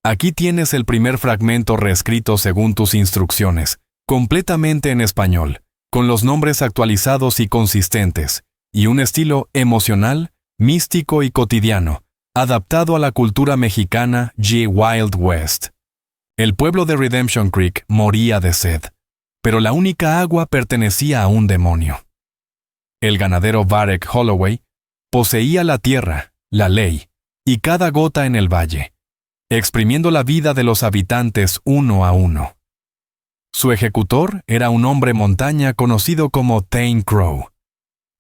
Aquí tienes el primer fragmento reescrito según tus instrucciones, completamente en español, con los nombres actualizados y consistentes, y un estilo emocional, místico y cotidiano, adaptado a la cultura mexicana G. Wild West. El pueblo de Redemption Creek moría de sed, pero la única agua pertenecía a un demonio. El ganadero Varek Holloway poseía la tierra, la ley, y cada gota en el valle, exprimiendo la vida de los habitantes uno a uno. Su ejecutor era un hombre montaña conocido como Thane Crow,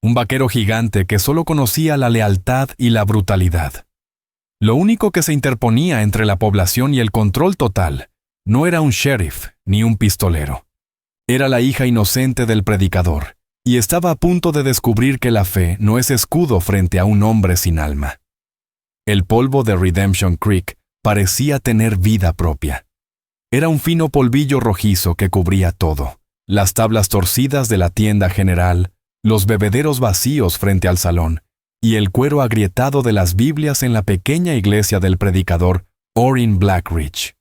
un vaquero gigante que solo conocía la lealtad y la brutalidad. Lo único que se interponía entre la población y el control total no era un sheriff ni un pistolero. Era la hija inocente del predicador, y estaba a punto de descubrir que la fe no es escudo frente a un hombre sin alma. El polvo de Redemption Creek parecía tener vida propia. Era un fino polvillo rojizo que cubría todo: las tablas torcidas de la tienda general, los bebederos vacíos frente al salón, y el cuero agrietado de las Biblias en la pequeña iglesia del predicador Orrin Blackridge.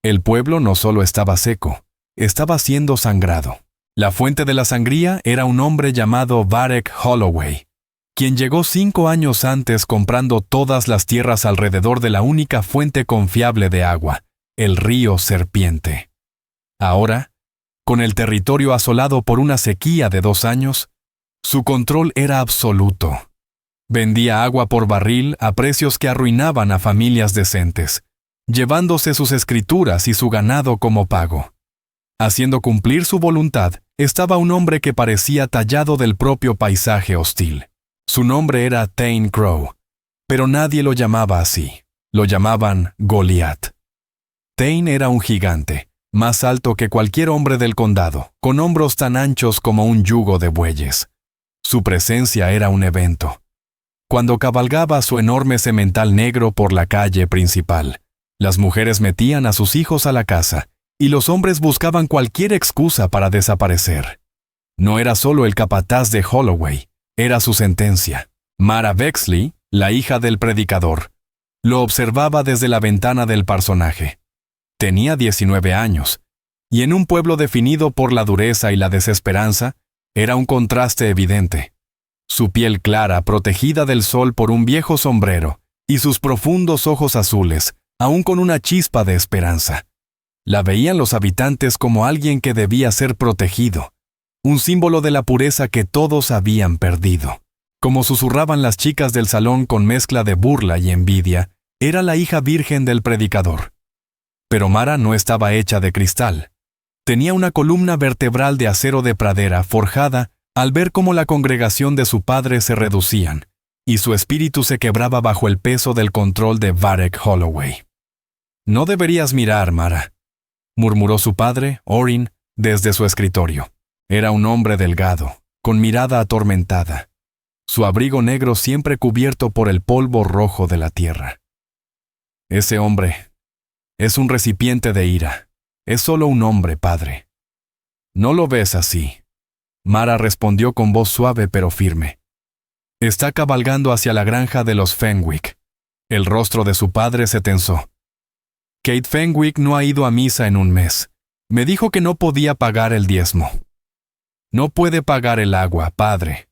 El pueblo no solo estaba seco, estaba siendo sangrado. La fuente de la sangría era un hombre llamado Varek Holloway, quien llegó 5 años antes comprando todas las tierras alrededor de la única fuente confiable de agua, el río Serpiente. Ahora, con el territorio asolado por una sequía de 2 años, su control era absoluto. Vendía agua por barril a precios que arruinaban a familias decentes, llevándose sus escrituras y su ganado como pago. Haciendo cumplir su voluntad estaba un hombre que parecía tallado del propio paisaje hostil. Su nombre era Thane Crow, pero nadie lo llamaba así. Lo llamaban Goliat. Thane era un gigante, más alto que cualquier hombre del condado, con hombros tan anchos como un yugo de bueyes. Su presencia era un evento. Cuando cabalgaba su enorme semental negro por la calle principal, las mujeres metían a sus hijos a la casa, y los hombres buscaban cualquier excusa para desaparecer. No era solo el capataz de Holloway, era su sentencia. Mara Bexley, la hija del predicador, lo observaba desde la ventana del personaje. Tenía 19 años, y en un pueblo definido por la dureza y la desesperanza, era un contraste evidente. Su piel clara, protegida del sol por un viejo sombrero, y sus profundos ojos azules, aún con una chispa de esperanza. La veían los habitantes como alguien que debía ser protegido, un símbolo de la pureza que todos habían perdido. Como susurraban las chicas del salón con mezcla de burla y envidia, era la hija virgen del predicador. Pero Mara no estaba hecha de cristal. Tenía una columna vertebral de acero de pradera forjada al ver cómo la congregación de su padre se reducían, y su espíritu se quebraba bajo el peso del control de Varek Holloway. «No deberías mirar, Mara», murmuró su padre, Orrin, desde su escritorio. Era un hombre delgado, con mirada atormentada, su abrigo negro siempre cubierto por el polvo rojo de la tierra. «Ese hombre es un recipiente de ira. Es solo un hombre, padre». «No lo ves así», Mara respondió con voz suave pero firme. «Está cabalgando hacia la granja de los Fenwick». El rostro de su padre se tensó. «Kate Fenwick no ha ido a misa en un mes. Me dijo que no podía pagar el diezmo». «No puede pagar el agua, padre»,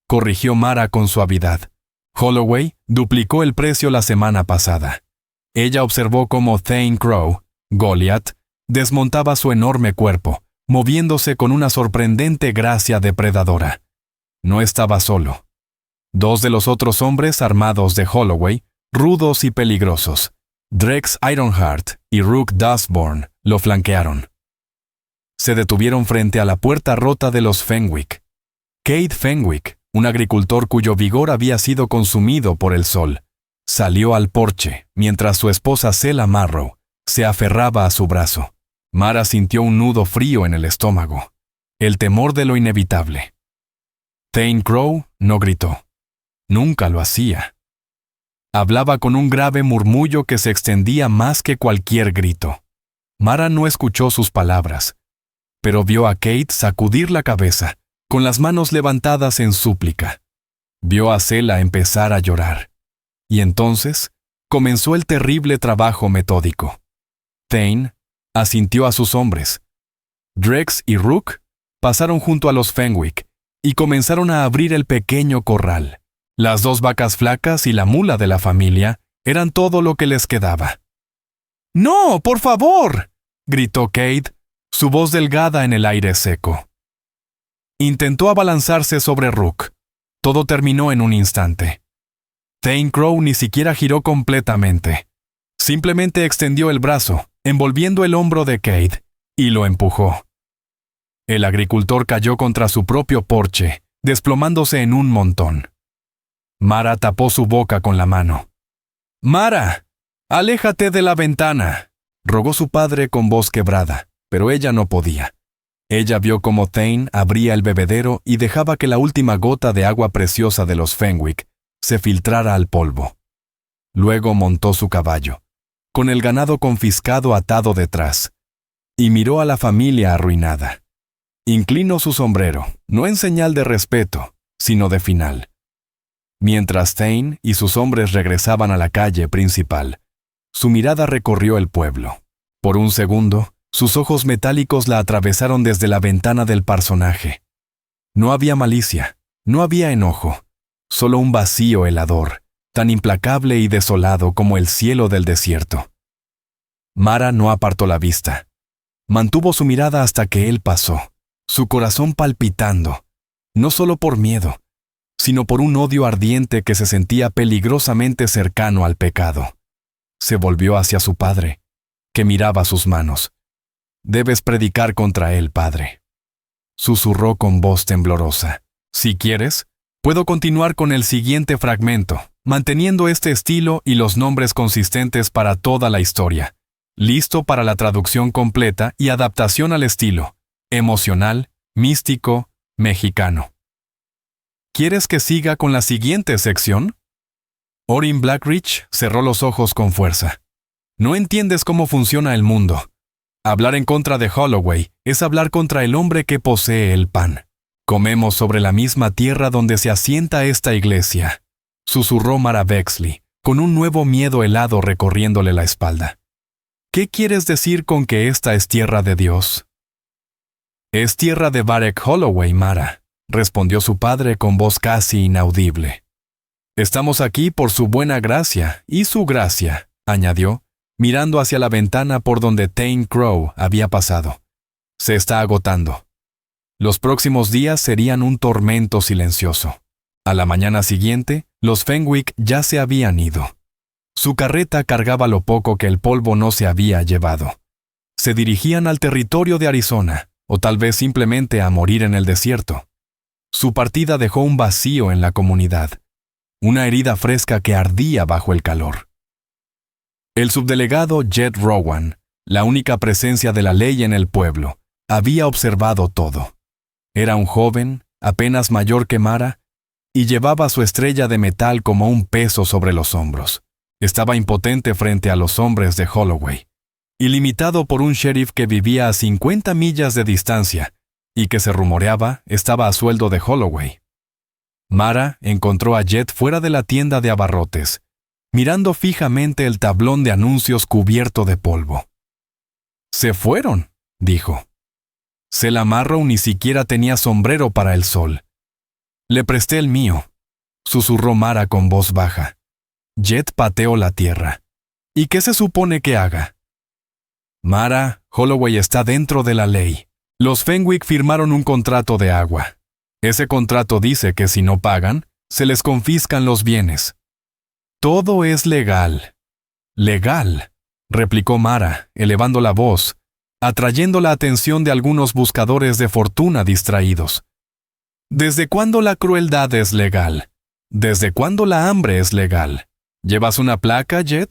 corrigió Mara con suavidad. «Holloway duplicó el precio la semana pasada». Ella observó cómo Thane Crow, Goliat, desmontaba su enorme cuerpo, moviéndose con una sorprendente gracia depredadora. No estaba solo. 2 de los otros hombres armados de Holloway, rudos y peligrosos, Drex Ironheart y Rook Dustbourne, lo flanquearon. Se detuvieron frente a la puerta rota de los Fenwick. Kate Fenwick, un agricultor cuyo vigor había sido consumido por el sol, salió al porche, mientras su esposa Selah Marrow se aferraba a su brazo. Mara sintió un nudo frío en el estómago, el temor de lo inevitable. Thane Crow no gritó. Nunca lo hacía. Hablaba con un grave murmullo que se extendía más que cualquier grito. Mara no escuchó sus palabras, pero vio a Kate sacudir la cabeza, con las manos levantadas en súplica. Vio a Selah empezar a llorar. Y entonces, comenzó el terrible trabajo metódico. Thane asintió a sus hombres. Drex y Rook pasaron junto a los Fenwick y comenzaron a abrir el pequeño corral. Las 2 vacas flacas y la mula de la familia eran todo lo que les quedaba. ¡No, por favor!, gritó Kate, su voz delgada en el aire seco. Intentó abalanzarse sobre Rook. Todo terminó en un instante. Thane Crow ni siquiera giró completamente. Simplemente extendió el brazo, envolviendo el hombro de Kate, y lo empujó. El agricultor cayó contra su propio porche, desplomándose en un montón. Mara tapó su boca con la mano. «Mara, aléjate de la ventana», rogó su padre con voz quebrada, pero ella no podía. Ella vio cómo Thane abría el bebedero y dejaba que la última gota de agua preciosa de los Fenwick se filtrara al polvo. Luego montó su caballo, con el ganado confiscado atado detrás, y miró a la familia arruinada. Inclinó su sombrero, no en señal de respeto, sino de final. Mientras Thane y sus hombres regresaban a la calle principal, su mirada recorrió el pueblo. Por un segundo, sus ojos metálicos la atravesaron desde la ventana del personaje. No había malicia, no había enojo, solo un vacío helador, tan implacable y desolado como el cielo del desierto. Mara no apartó la vista. Mantuvo su mirada hasta que él pasó, su corazón palpitando, no solo por miedo, sino por un odio ardiente que se sentía peligrosamente cercano al pecado. Se volvió hacia su padre, que miraba sus manos. «Debes predicar contra él, padre», susurró con voz temblorosa. «Si quieres, puedo continuar con el siguiente fragmento, manteniendo este estilo y los nombres consistentes para toda la historia. Listo para la traducción completa y adaptación al estilo emocional, místico, mexicano. ¿Quieres que siga con la siguiente sección?» Orin Blackridge cerró los ojos con fuerza. «No entiendes cómo funciona el mundo. Hablar en contra de Holloway es hablar contra el hombre que posee el pan. Comemos sobre la misma tierra donde se asienta esta iglesia», susurró Mara Bexley, con un nuevo miedo helado recorriéndole la espalda. «¿Qué quieres decir con que esta es tierra de Dios?» «Es tierra de Varek Holloway, Mara», respondió su padre con voz casi inaudible. «Estamos aquí por su buena gracia y su gracia», añadió, mirando hacia la ventana por donde Thane Crow había pasado. «Se está agotando. Los próximos días serían un tormento silencioso». A la mañana siguiente, los Fenwick ya se habían ido. Su carreta cargaba lo poco que el polvo no se había llevado. Se dirigían al territorio de Arizona, o tal vez simplemente a morir en el desierto. Su partida dejó un vacío en la comunidad, una herida fresca que ardía bajo el calor. El subdelegado Jed Rowan, la única presencia de la ley en el pueblo, había observado todo. Era un joven, apenas mayor que Mara, y llevaba su estrella de metal como un peso sobre los hombros. Estaba impotente frente a los hombres de Holloway, y limitado por un sheriff que vivía a 50 millas de distancia y que se rumoreaba estaba a sueldo de Holloway. Mara encontró a Jed fuera de la tienda de abarrotes, mirando fijamente el tablón de anuncios cubierto de polvo. «Se fueron», dijo. «Sela Marrow ni siquiera tenía sombrero para el sol». «Le presté el mío», susurró Mara con voz baja. Jed pateó la tierra. «¿Y qué se supone que haga?» «Mara, Holloway está dentro de la ley. Los Fenwick firmaron un contrato de agua. Ese contrato dice que si no pagan, se les confiscan los bienes. Todo es legal». «Legal», replicó Mara, elevando la voz, atrayendo la atención de algunos buscadores de fortuna distraídos. «¿Desde cuándo la crueldad es legal? ¿Desde cuándo la hambre es legal? ¿Llevas una placa, Jed?»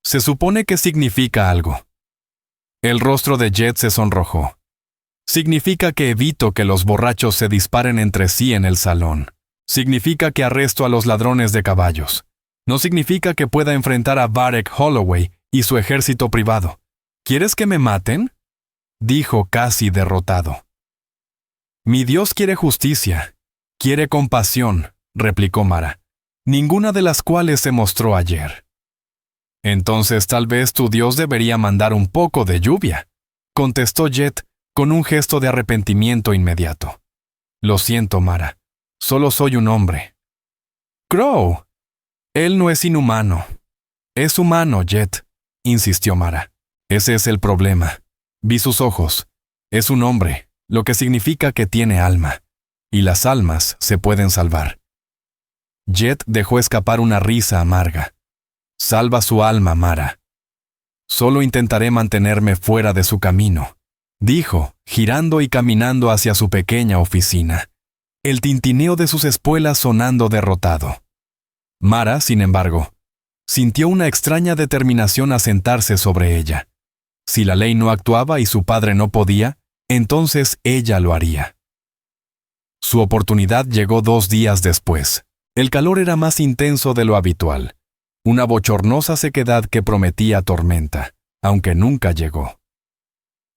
«Se supone que significa algo». El rostro de Jed se sonrojó. «Significa que evito que los borrachos se disparen entre sí en el salón. Significa que arresto a los ladrones de caballos. No significa que pueda enfrentar a Varek Holloway y su ejército privado. ¿Quieres que me maten?», dijo casi derrotado. «Mi Dios quiere justicia, quiere compasión», replicó Mara, ninguna de las cuales se mostró ayer. Entonces tal vez tu Dios debería mandar un poco de lluvia, contestó Jet con un gesto de arrepentimiento inmediato. Lo siento, Mara. Solo soy un hombre. Crow. Él no es inhumano. Es humano, Jet, insistió Mara. Ese es el problema. Vi sus ojos. Es un hombre, lo que significa que tiene alma. Y las almas se pueden salvar. Jet dejó escapar una risa amarga. Salva su alma, Mara. Solo intentaré mantenerme fuera de su camino, dijo, girando y caminando hacia su pequeña oficina, el tintineo de sus espuelas sonando derrotado. Mara, sin embargo, sintió una extraña determinación a sentarse sobre ella. Si la ley no actuaba y su padre no podía, entonces ella lo haría. Su oportunidad llegó 2 días después. El calor era más intenso de lo habitual. Una bochornosa sequedad que prometía tormenta, aunque nunca llegó.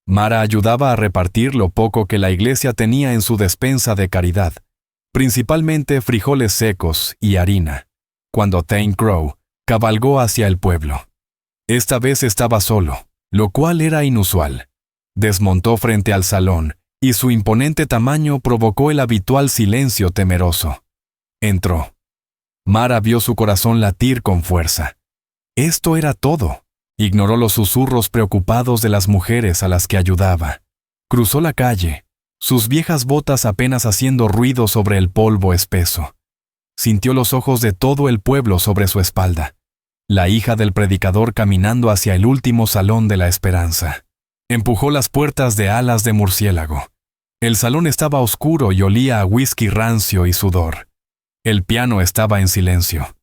Mara ayudaba a repartir lo poco que la iglesia tenía en su despensa de caridad, principalmente frijoles secos y harina, cuando Thane Crow cabalgó hacia el pueblo. Esta vez estaba solo, lo cual era inusual. Desmontó frente al salón, y su imponente tamaño provocó el habitual silencio temeroso. Entró. Mara vio su corazón latir con fuerza. Esto era todo. Ignoró los susurros preocupados de las mujeres a las que ayudaba. Cruzó la calle, sus viejas botas apenas haciendo ruido sobre el polvo espeso. Sintió los ojos de todo el pueblo sobre su espalda. La hija del predicador caminando hacia el último salón de la esperanza. Empujó las puertas de alas de murciélago. El salón estaba oscuro y olía a whisky rancio y sudor. El piano estaba en silencio.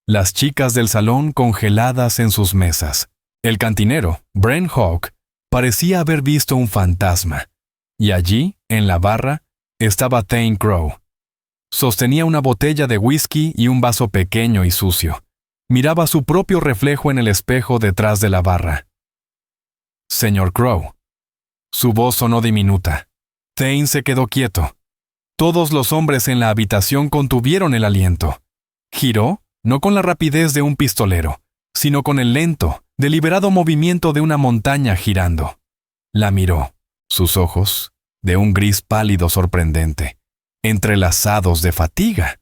Las chicas del salón congeladas en sus mesas. El cantinero, Brent Hawk, parecía haber visto un fantasma. Y allí, en la barra, estaba Thane Crow. Sostenía una botella de whisky y un vaso pequeño y sucio. Miraba su propio reflejo en el espejo detrás de la barra. Señor Crow. Su voz sonó diminuta. Thane se quedó quieto. Todos los hombres en la habitación contuvieron el aliento. Giró, no con la rapidez de un pistolero, sino con el lento, deliberado movimiento de una montaña girando. La miró, sus ojos, de un gris pálido sorprendente, entrelazados de fatiga.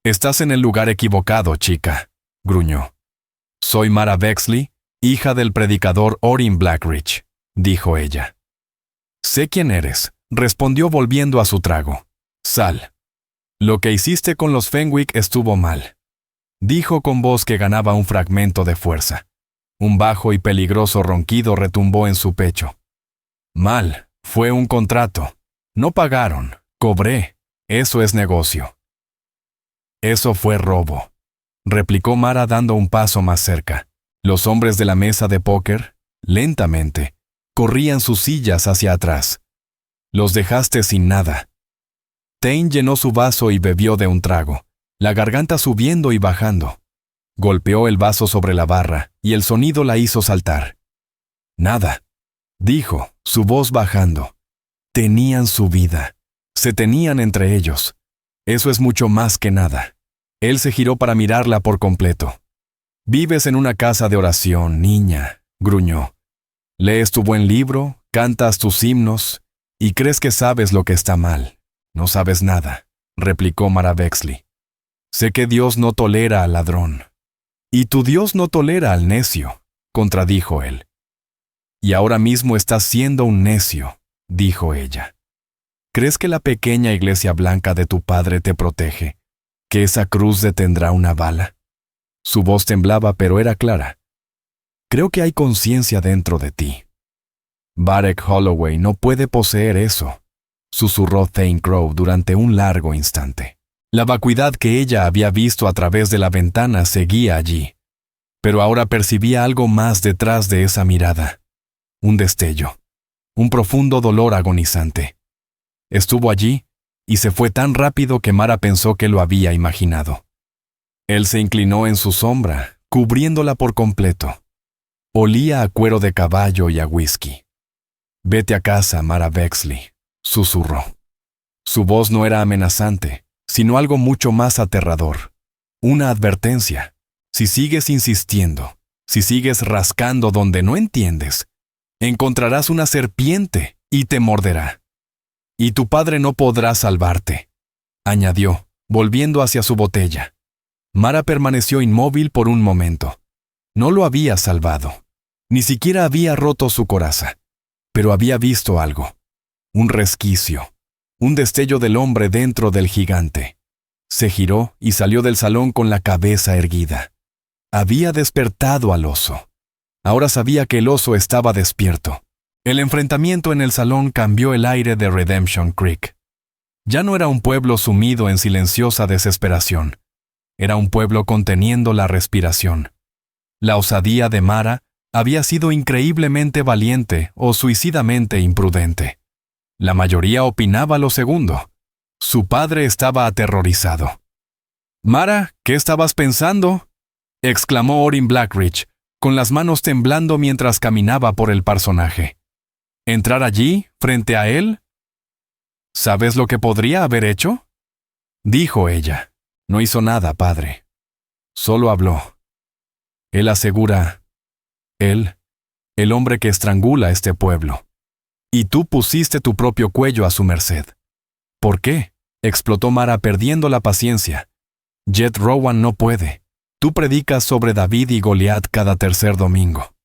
«Estás en el lugar equivocado, chica», gruñó. «Soy Mara Bexley, hija del predicador Orrin Blackridge», dijo ella. «Sé quién eres», respondió volviendo a su trago. «Sal. Lo que hiciste con los Fenwick estuvo mal», dijo con voz que ganaba un fragmento de fuerza. Un bajo y peligroso ronquido retumbó en su pecho. «Mal. Fue un contrato. No pagaron. Cobré. Eso es negocio». «Eso fue robo», replicó Mara dando un paso más cerca. Los hombres de la mesa de póker, lentamente, corrían sus sillas hacia atrás. «Los dejaste sin nada». Thane llenó su vaso y bebió de un trago, la garganta subiendo y bajando. Golpeó el vaso sobre la barra y el sonido la hizo saltar. «Nada», dijo, su voz bajando. «Tenían su vida. Se tenían entre ellos. Eso es mucho más que nada». Él se giró para mirarla por completo. «Vives en una casa de oración, niña», gruñó. «Lees tu buen libro, cantas tus himnos, y crees que sabes lo que está mal. No sabes nada», replicó Mara Bexley. «Sé que Dios no tolera al ladrón». «Y tu Dios no tolera al necio», contradijo él. «Y ahora mismo estás siendo un necio», dijo ella. «¿Crees que la pequeña iglesia blanca de tu padre te protege? ¿Que esa cruz detendrá una bala?» Su voz temblaba, pero era clara. «Creo que hay conciencia dentro de ti». «Barek Holloway no puede poseer eso», susurró Thane Crow durante un largo instante. La vacuidad que ella había visto a través de la ventana seguía allí, pero ahora percibía algo más detrás de esa mirada. Un destello, un profundo dolor agonizante. Estuvo allí y se fue tan rápido que Mara pensó que lo había imaginado. Él se inclinó en su sombra, cubriéndola por completo. Olía a cuero de caballo y a whisky. «Vete a casa, Mara Bexley», susurró. Su voz no era amenazante, sino algo mucho más aterrador. Una advertencia. Si sigues insistiendo, Si sigues rascando donde no entiendes, encontrarás una serpiente y te morderá. Y tu padre no podrá salvarte, añadió, volviendo hacia su botella. Mara permaneció inmóvil por un momento. No lo había salvado. Ni siquiera había roto su coraza. Pero había visto algo. Un resquicio. Un destello del hombre dentro del gigante. Se giró y salió del salón con la cabeza erguida. Había despertado al oso. Ahora sabía que el oso estaba despierto. El enfrentamiento en el salón cambió el aire de Redemption Creek. Ya no era un pueblo sumido en silenciosa desesperación. Era un pueblo conteniendo la respiración. La osadía de Mara había sido increíblemente valiente o suicidamente imprudente. La mayoría opinaba lo segundo. Su padre estaba aterrorizado. «Mara, ¿qué estabas pensando?», exclamó Orrin Blackridge, con las manos temblando mientras caminaba por el personaje. ¿Entrar allí, frente a él? ¿Sabes lo que podría haber hecho?, dijo ella. No hizo nada, padre. Solo habló. Él asegura, él, el hombre que estrangula este pueblo. Y tú pusiste tu propio cuello a su merced. ¿Por qué?, explotó Mara perdiendo la paciencia. Jet Rowan no puede. Tú predicas sobre David y Goliat cada tercer domingo.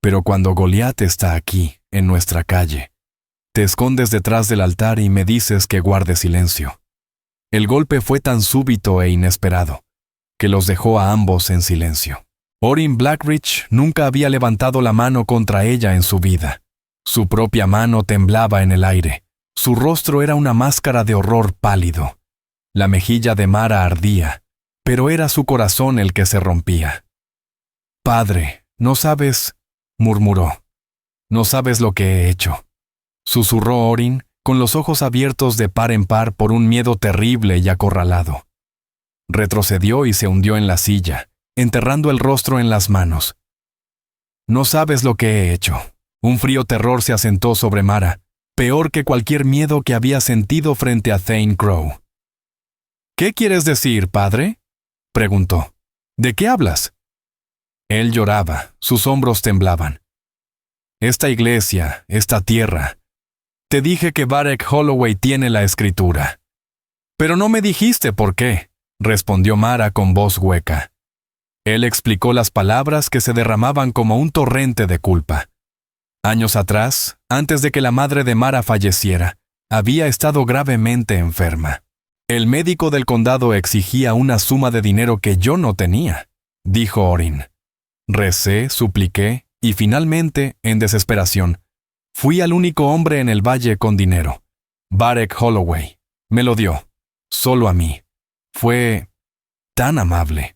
Pero cuando Goliat está aquí, en nuestra calle, te escondes detrás del altar y me dices que guarde silencio. El golpe fue tan súbito e inesperado, que los dejó a ambos en silencio. Orrin Blackridge nunca había levantado la mano contra ella en su vida. Su propia mano temblaba en el aire. Su rostro era una máscara de horror pálido. La mejilla de Mara ardía, pero era su corazón el que se rompía. «Padre, no sabes», murmuró. «No sabes lo que he hecho», susurró Orrin, con los ojos abiertos de par en par por un miedo terrible y acorralado. Retrocedió y se hundió en la silla, enterrando el rostro en las manos. «No sabes lo que he hecho». Un frío terror se asentó sobre Mara, peor que cualquier miedo que había sentido frente a Thane Crow. «¿Qué quieres decir, padre?», preguntó. «¿De qué hablas?». Él lloraba, sus hombros temblaban. «Esta iglesia, esta tierra. Te dije que Varek Holloway tiene la escritura». «Pero no me dijiste por qué», respondió Mara con voz hueca. Él explicó las palabras que se derramaban como un torrente de culpa. Años atrás, antes de que la madre de Mara falleciera, había estado gravemente enferma. El médico del condado exigía una suma de dinero que yo no tenía, dijo Orrin. Recé, supliqué y finalmente, en desesperación, fui al único hombre en el valle con dinero. Varek Holloway. Me lo dio. Solo a mí. Fue tan amable.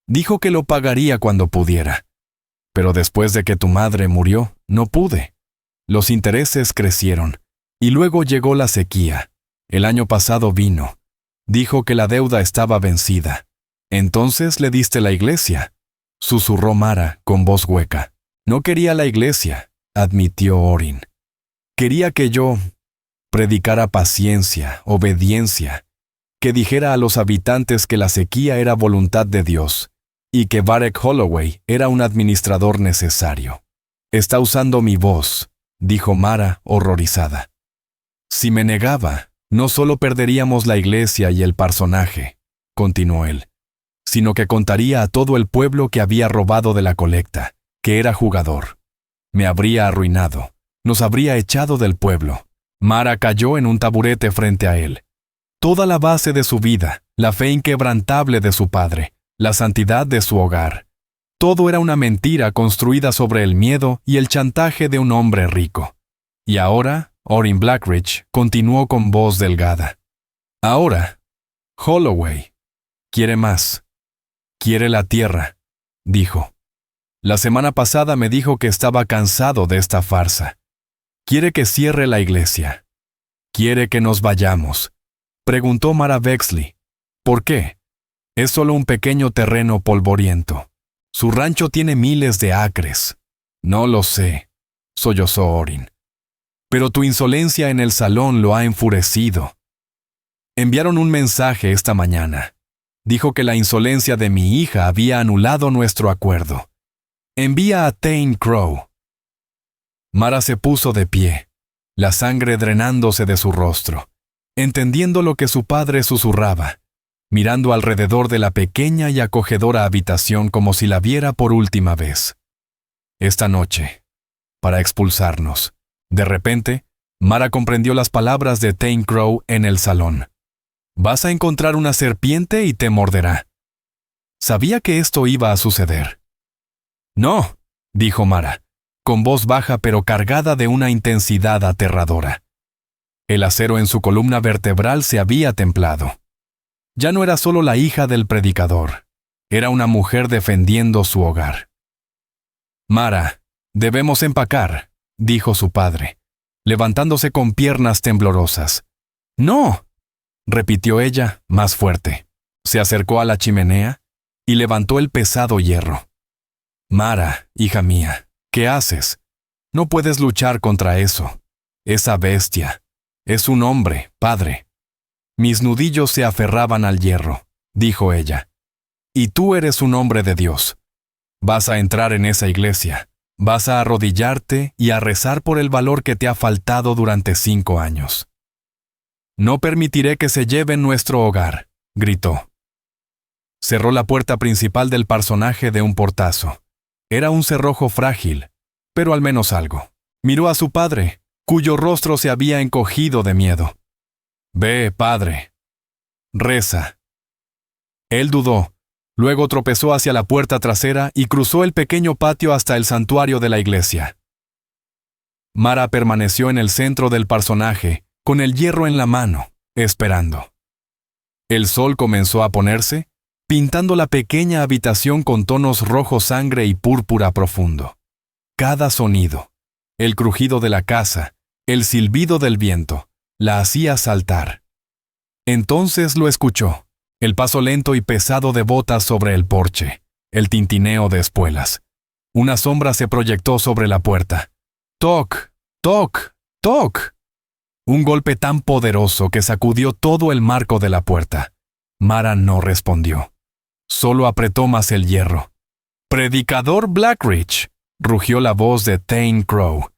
Dijo que lo pagaría cuando pudiera. Pero después de que tu madre murió, no pude. Los intereses crecieron, y luego llegó la sequía. El año pasado vino. Dijo que la deuda estaba vencida. Entonces le diste la iglesia, susurró Mara con voz hueca. No quería la iglesia, admitió Orrin. Quería que yo predicara paciencia, obediencia, que dijera a los habitantes que la sequía era voluntad de Dios, y que Varek Holloway era un administrador necesario. Está usando mi voz, dijo Mara, horrorizada. Si me negaba, no solo perderíamos la iglesia y el personaje, continuó él, sino que contaría a todo el pueblo que había robado de la colecta, que era jugador. Me habría arruinado, nos habría echado del pueblo. Mara cayó en un taburete frente a él. Toda la base de su vida, la fe inquebrantable de su padre, la santidad de su hogar. Todo era una mentira construida sobre el miedo y el chantaje de un hombre rico. Y ahora, Orrin Blackridge continuó con voz delgada. Ahora, Holloway quiere más. Quiere la tierra, dijo. La semana pasada me dijo que estaba cansado de esta farsa. Quiere que cierre la iglesia. Quiere que nos vayamos. Preguntó Mara Bexley. ¿Por qué? Es solo un pequeño terreno polvoriento. Su rancho tiene miles de acres. No lo sé, sollozó Orrin. Pero tu insolencia en el salón lo ha enfurecido. Enviaron un mensaje esta mañana. Dijo que la insolencia de mi hija había anulado nuestro acuerdo. Envía a Thane Crow. Mara se puso de pie, la sangre drenándose de su rostro, entendiendo lo que su padre susurraba, mirando alrededor de la pequeña y acogedora habitación como si la viera por última vez. Esta noche, para expulsarnos. De repente, Mara comprendió las palabras de Thane Crow en el salón. Vas a encontrar una serpiente y te morderá. Sabía que esto iba a suceder. No, dijo Mara, con voz baja pero cargada de una intensidad aterradora. El acero en su columna vertebral se había templado. Ya no era solo la hija del predicador, era una mujer defendiendo su hogar. Mara, debemos empacar, dijo su padre, levantándose con piernas temblorosas. ¡No!, repitió ella, más fuerte. Se acercó a la chimenea y levantó el pesado hierro. Mara, hija mía, ¿qué haces? No puedes luchar contra eso. Esa bestia. Es un hombre, padre. Mis nudillos se aferraban al hierro, dijo ella. Y tú eres un hombre de Dios. Vas a entrar en esa iglesia. Vas a arrodillarte y a rezar por el valor que te ha faltado durante 5 años. No permitiré que se lleven nuestro hogar, gritó. Cerró la puerta principal del personaje de un portazo. Era un cerrojo frágil, pero al menos algo. Miró a su padre, cuyo rostro se había encogido de miedo. Ve, padre. Reza. Él dudó. Luego tropezó hacia la puerta trasera y cruzó el pequeño patio hasta el santuario de la iglesia. Mara permaneció en el centro del personaje, con el hierro en la mano, esperando. El sol comenzó a ponerse, pintando la pequeña habitación con tonos rojo sangre y púrpura profundo. Cada sonido, el crujido de la casa, el silbido del viento, la hacía saltar. Entonces lo escuchó. El paso lento y pesado de botas sobre el porche, el tintineo de espuelas. Una sombra se proyectó sobre la puerta. ¡Toc! ¡Toc! ¡Toc! Un golpe tan poderoso que sacudió todo el marco de la puerta. Mara no respondió. Solo apretó más el hierro. «¡Predicador Blackridge!», rugió la voz de Thane Crow.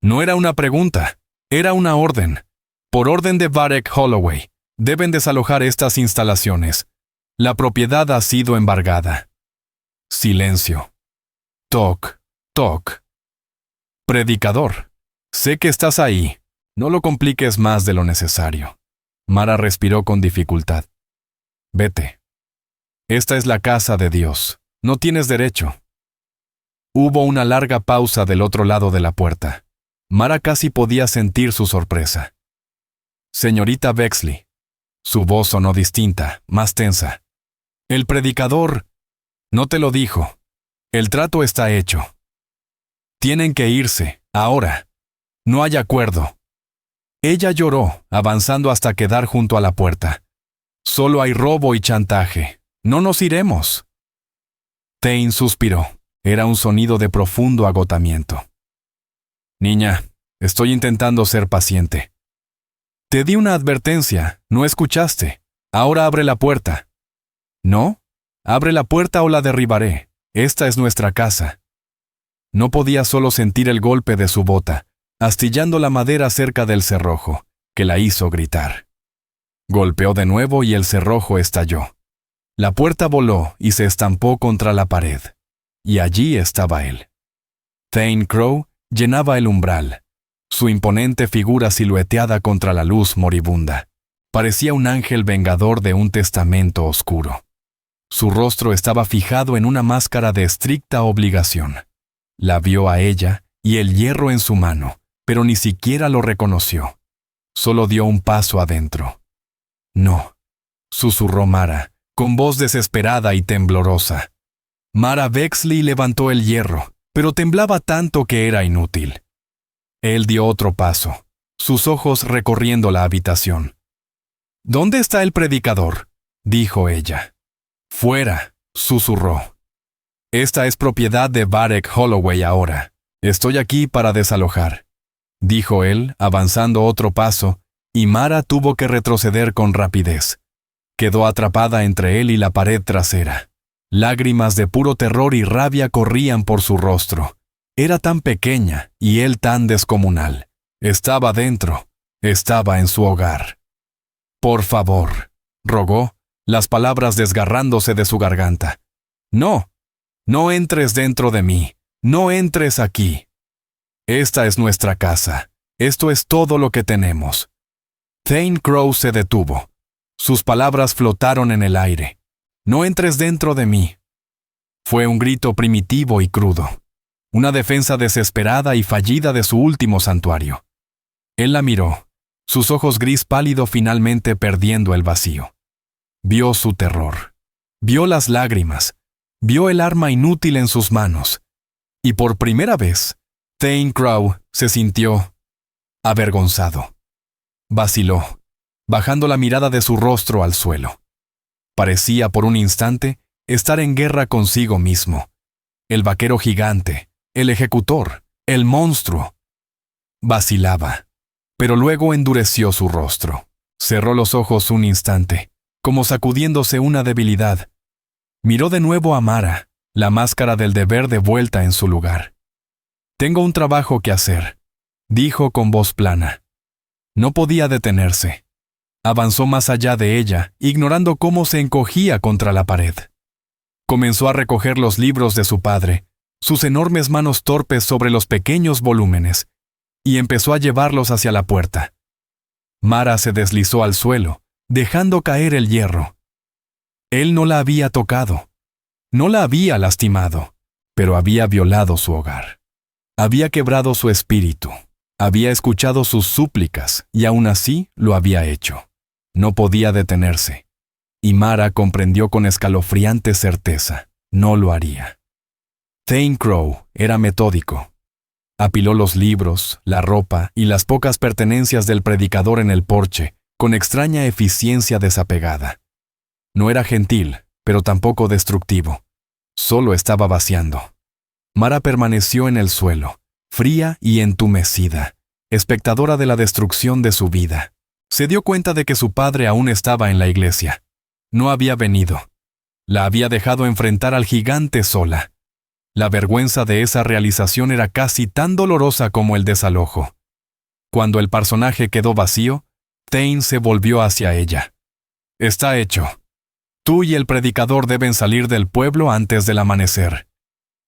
No era una pregunta, era una orden. Por orden de Varek Holloway. Deben desalojar estas instalaciones. La propiedad ha sido embargada. Silencio. Toc, toc. Predicador, sé que estás ahí. No lo compliques más de lo necesario. Mara respiró con dificultad. Vete. Esta es la casa de Dios. No tienes derecho. Hubo una larga pausa del otro lado de la puerta. Mara casi podía sentir su sorpresa. Señorita Bexley. Su voz sonó distinta, más tensa. El predicador no te lo dijo. El trato está hecho. Tienen que irse, ahora. No hay acuerdo. Ella lloró, avanzando hasta quedar junto a la puerta. Solo hay robo y chantaje. No nos iremos. Thane suspiró. Era un sonido de profundo agotamiento. Niña, estoy intentando ser paciente. Te di una advertencia, no escuchaste. Ahora abre la puerta. ¿No? Abre la puerta o la derribaré. Esta es nuestra casa. No podía solo sentir el golpe de su bota, astillando la madera cerca del cerrojo, que la hizo gritar. Golpeó de nuevo y el cerrojo estalló. La puerta voló y se estampó contra la pared. Y allí estaba él. Thane Crow llenaba el umbral. Su imponente figura silueteada contra la luz moribunda. Parecía un ángel vengador de un testamento oscuro. Su rostro estaba fijado en una máscara de estricta obligación. La vio a ella y el hierro en su mano, pero ni siquiera lo reconoció. Solo dio un paso adentro. No, susurró Mara, con voz desesperada y temblorosa. Mara Bexley levantó el hierro, pero temblaba tanto que era inútil. Él dio otro paso, sus ojos recorriendo la habitación. «¿Dónde está el predicador?», dijo ella. «Fuera», susurró. «Esta es propiedad de Varek Holloway ahora. Estoy aquí para desalojar», dijo él, avanzando otro paso, y Mara tuvo que retroceder con rapidez. Quedó atrapada entre él y la pared trasera. Lágrimas de puro terror y rabia corrían por su rostro. Era tan pequeña y él tan descomunal. Estaba dentro, estaba en su hogar. «Por favor», rogó, las palabras desgarrándose de su garganta. «No, no entres dentro de mí, no entres aquí. Esta es nuestra casa, esto es todo lo que tenemos». Thane Crow se detuvo. Sus palabras flotaron en el aire. «No entres dentro de mí». Fue un grito primitivo y crudo. Una defensa desesperada y fallida de su último santuario. Él la miró, sus ojos gris pálido finalmente perdiendo el vacío. Vio su terror. Vio las lágrimas. Vio el arma inútil en sus manos. Y por primera vez, Thane Crow se sintió avergonzado. Vaciló, bajando la mirada de su rostro al suelo. Parecía por un instante estar en guerra consigo mismo. El vaquero gigante, el ejecutor, el monstruo. Vacilaba, pero luego endureció su rostro. Cerró los ojos un instante, como sacudiéndose una debilidad. Miró de nuevo a Mara, la máscara del deber de vuelta en su lugar. «Tengo un trabajo que hacer», dijo con voz plana. No podía detenerse. Avanzó más allá de ella, ignorando cómo se encogía contra la pared. Comenzó a recoger los libros de su padre, sus enormes manos torpes sobre los pequeños volúmenes, y empezó a llevarlos hacia la puerta. Mara se deslizó al suelo, dejando caer el hierro. Él no la había tocado, no la había lastimado, pero había violado su hogar. Había quebrado su espíritu, había escuchado sus súplicas y aún así lo había hecho. No podía detenerse. Y Mara comprendió con escalofriante certeza, no lo haría. Thane Crow era metódico. Apiló los libros, la ropa y las pocas pertenencias del predicador en el porche, con extraña eficiencia desapegada. No era gentil, pero tampoco destructivo. Solo estaba vaciando. Mara permaneció en el suelo, fría y entumecida, espectadora de la destrucción de su vida. Se dio cuenta de que su padre aún estaba en la iglesia. No había venido. La había dejado enfrentar al gigante sola. La vergüenza de esa realización era casi tan dolorosa como el desalojo. Cuando el personaje quedó vacío, Thane se volvió hacia ella. «Está hecho. Tú y el predicador deben salir del pueblo antes del amanecer.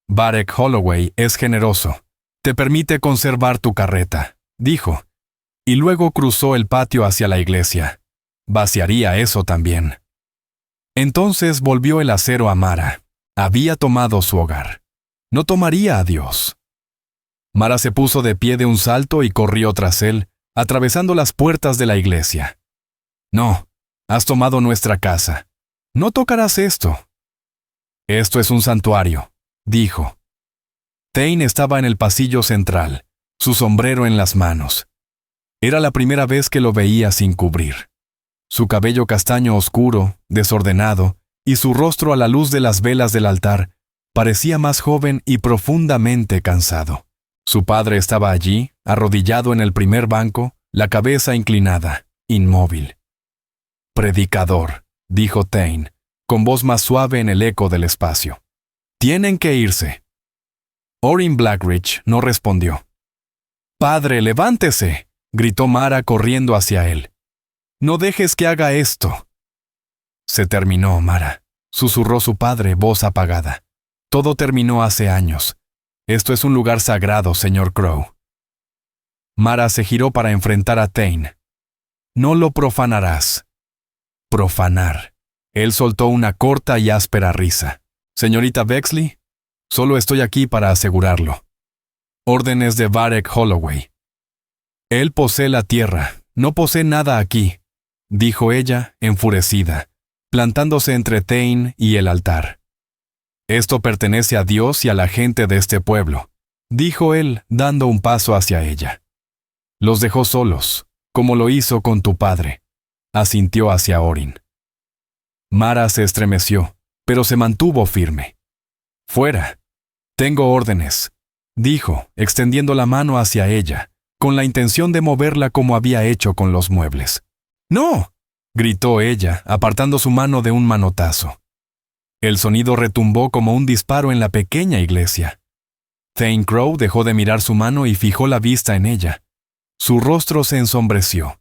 Varek Holloway es generoso. Te permite conservar tu carreta», dijo, y luego cruzó el patio hacia la iglesia. Vaciaría eso también. Entonces volvió el acero a Mara. Había tomado su hogar. No tomaría a Dios. Mara se puso de pie de un salto y corrió tras él, atravesando las puertas de la iglesia. «No, has tomado nuestra casa. No tocarás esto». «Esto es un santuario», dijo. Thane estaba en el pasillo central, su sombrero en las manos. Era la primera vez que lo veía sin cubrir. Su cabello castaño oscuro, desordenado, y su rostro a la luz de las velas del altar, parecía más joven y profundamente cansado. Su padre estaba allí, arrodillado en el primer banco, la cabeza inclinada, inmóvil. «Predicador», dijo Thane, con voz más suave en el eco del espacio. «Tienen que irse». Orrin Blackridge no respondió. «Padre, levántese», gritó Mara corriendo hacia él. «No dejes que haga esto». «Se terminó, Mara», susurró su padre, voz apagada. «Todo terminó hace años. Esto es un lugar sagrado, señor Crow». Mara se giró para enfrentar a Thane. «No lo profanarás». «Profanar». Él soltó una corta y áspera risa. «Señorita Bexley, solo estoy aquí para asegurarlo. Órdenes de Varek Holloway». «Él posee la tierra, no posee nada aquí», dijo ella, enfurecida, plantándose entre Thane y el altar. «Esto pertenece a Dios y a la gente de este pueblo», dijo él, dando un paso hacia ella. «Los dejó solos, como lo hizo con tu padre», asintió hacia Orrin. Mara se estremeció, pero se mantuvo firme. «Fuera. Tengo órdenes», dijo, extendiendo la mano hacia ella, con la intención de moverla como había hecho con los muebles. «¡No!», gritó ella, apartando su mano de un manotazo. El sonido retumbó como un disparo en la pequeña iglesia. Thane Crow dejó de mirar su mano y fijó la vista en ella. Su rostro se ensombreció.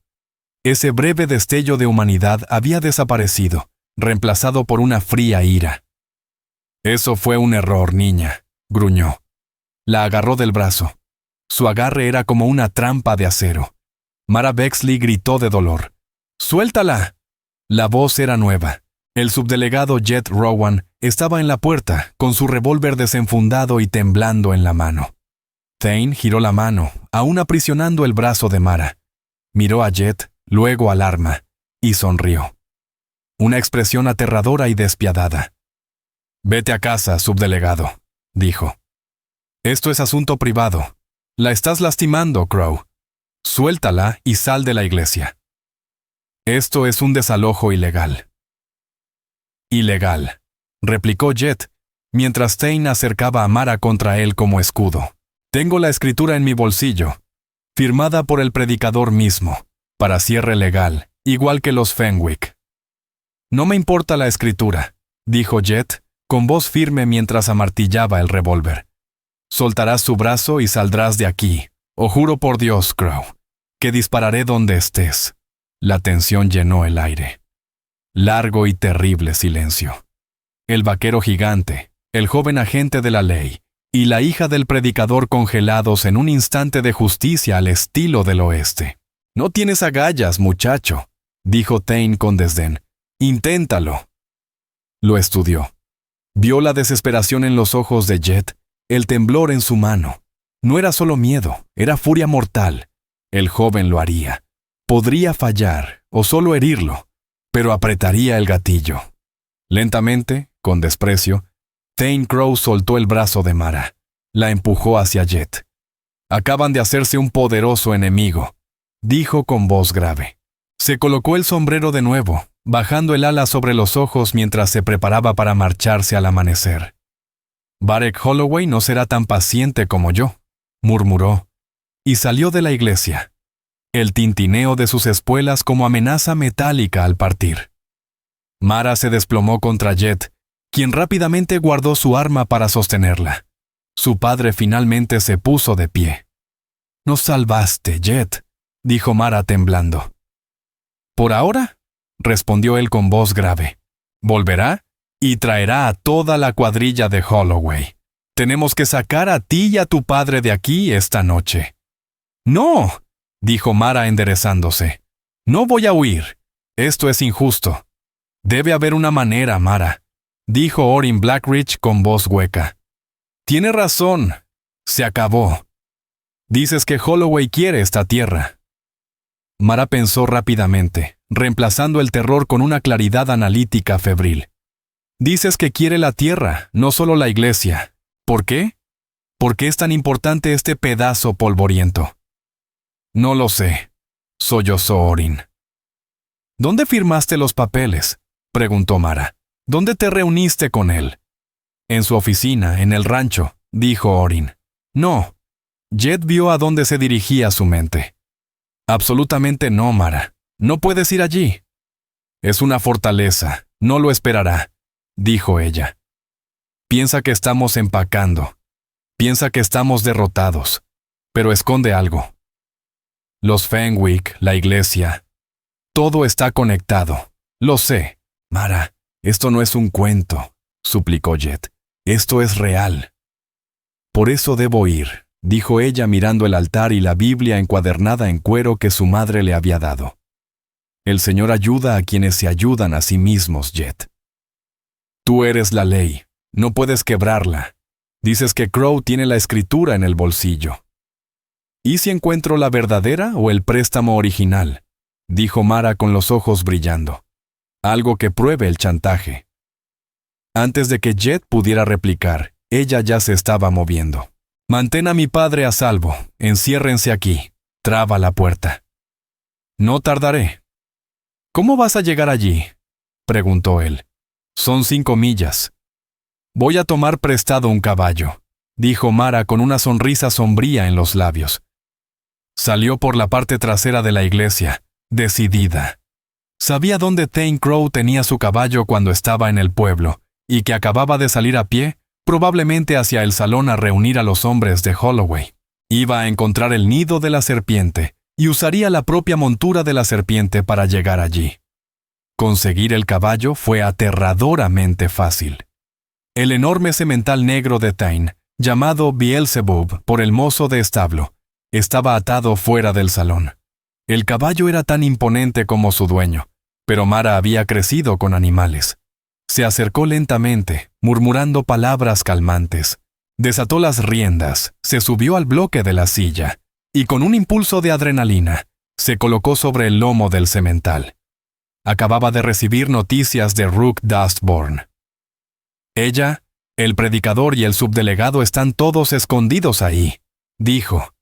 Ese breve destello de humanidad había desaparecido, reemplazado por una fría ira. «Eso fue un error, niña», gruñó. La agarró del brazo. Su agarre era como una trampa de acero. Mara Bexley gritó de dolor. «¡Suéltala!». La voz era nueva. El subdelegado Jet Rowan estaba en la puerta, con su revólver desenfundado y temblando en la mano. Thane giró la mano, aún aprisionando el brazo de Mara. Miró a Jet, luego al arma, y sonrió. Una expresión aterradora y despiadada. «Vete a casa, subdelegado», dijo. «Esto es asunto privado. La estás lastimando, Crow. Suéltala y sal de la iglesia». «Esto es un desalojo ilegal». «Ilegal», replicó Jet, mientras Thane acercaba a Mara contra él como escudo. «Tengo la escritura en mi bolsillo, firmada por el predicador mismo, para cierre legal, igual que los Fenwick». «No me importa la escritura», dijo Jet, con voz firme mientras amartillaba el revólver. «Soltarás su brazo y saldrás de aquí. O juro por Dios, Crow, que dispararé donde estés». La tensión llenó el aire. Largo y terrible silencio. El vaquero gigante, el joven agente de la ley, y la hija del predicador congelados en un instante de justicia al estilo del oeste. «No tienes agallas, muchacho», dijo Thane con desdén. «Inténtalo». Lo estudió. Vio la desesperación en los ojos de Jet, el temblor en su mano. No era solo miedo, era furia mortal. El joven lo haría. Podría fallar, o solo herirlo, pero apretaría el gatillo. Lentamente, con desprecio, Thane Crow soltó el brazo de Mara. La empujó hacia Jet. «Acaban de hacerse un poderoso enemigo», dijo con voz grave. Se colocó el sombrero de nuevo, bajando el ala sobre los ojos mientras se preparaba para marcharse al amanecer. «Barek Holloway no será tan paciente como yo», murmuró, y salió de la iglesia. El tintineo de sus espuelas como amenaza metálica al partir. Mara se desplomó contra Jet, quien rápidamente guardó su arma para sostenerla. Su padre finalmente se puso de pie. «Nos salvaste, Jet», dijo Mara temblando. «Por ahora», respondió él con voz grave. «Volverá y traerá a toda la cuadrilla de Holloway. Tenemos que sacar a ti y a tu padre de aquí esta noche». «No», dijo Mara enderezándose. «No voy a huir. Esto es injusto». «Debe haber una manera, Mara», dijo Orrin Blackridge con voz hueca. «Tiene razón. Se acabó. Dices que Holloway quiere esta tierra». Mara pensó rápidamente, reemplazando el terror con una claridad analítica febril. «Dices que quiere la tierra, no solo la iglesia. ¿Por qué? ¿Por qué es tan importante este pedazo polvoriento?» «No lo sé», sollozó Orrin. «¿Dónde firmaste los papeles?», preguntó Mara. «¿Dónde te reuniste con él?». «En su oficina, en el rancho», dijo Orrin. «No». Jet vio a dónde se dirigía su mente. «Absolutamente no, Mara. No puedes ir allí». «Es una fortaleza. No lo esperará», dijo ella. «Piensa que estamos empacando. Piensa que estamos derrotados. Pero esconde algo. Los Fenwick, la iglesia. Todo está conectado. Lo sé. Mara, esto no es un cuento», suplicó Jet. «Esto es real». «Por eso debo ir», dijo ella mirando el altar y la Biblia encuadernada en cuero que su madre le había dado. «El Señor ayuda a quienes se ayudan a sí mismos, Jet. Tú eres la ley. No puedes quebrarla. Dices que Crow tiene la escritura en el bolsillo». «¿Y si encuentro la verdadera o el préstamo original?», dijo Mara con los ojos brillando. «Algo que pruebe el chantaje». Antes de que Jet pudiera replicar, ella ya se estaba moviendo. «Mantén a mi padre a salvo. Enciérrense aquí. Traba la puerta». «No tardaré». «¿Cómo vas a llegar allí?», preguntó él. «Son 5 millas». «Voy a tomar prestado un caballo», dijo Mara con una sonrisa sombría en los labios. Salió por la parte trasera de la iglesia, decidida. Sabía dónde Thane Crow tenía su caballo cuando estaba en el pueblo, y que acababa de salir a pie, probablemente hacia el salón a reunir a los hombres de Holloway. Iba a encontrar el nido de la serpiente y usaría la propia montura de la serpiente para llegar allí. Conseguir el caballo fue aterradoramente fácil. El enorme semental negro de Thane, llamado Beelzebub por el mozo de establo, estaba atado fuera del salón. El caballo era tan imponente como su dueño, pero Mara había crecido con animales. Se acercó lentamente, murmurando palabras calmantes. Desató las riendas, se subió al bloque de la silla, y con un impulso de adrenalina, se colocó sobre el lomo del semental. Acababa de recibir noticias de Rook Dustbourne. Ella, el predicador y el subdelegado están todos escondidos ahí, dijo.